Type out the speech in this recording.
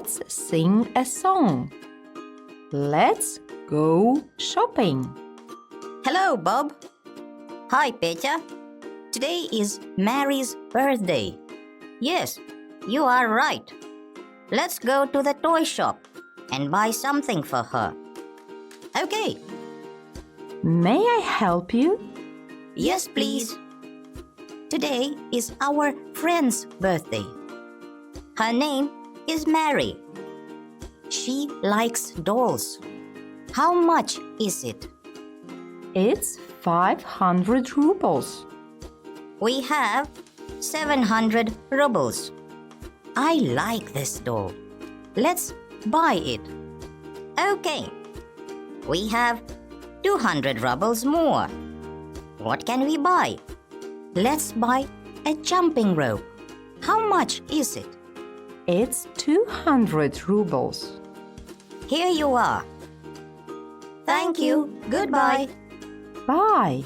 Let's sing a song. Let's go shopping. Hello, Bob. Hi, Petya. Today is Mary's birthday. Yes, you are right. Let's go to the toy shop and buy something for her. Okay. May I help you? Yes, please. Today is our friend's birthday. Her name is Mary. She likes dolls. How much is it? It's 500 rubles. We have 700 rubles. I like this doll. Let's buy it. Okay. We have 200 rubles more. What can we buy? Let's buy a jumping rope. How much is it? It's 200 rubles. Here you are. Thank you. Goodbye. Bye.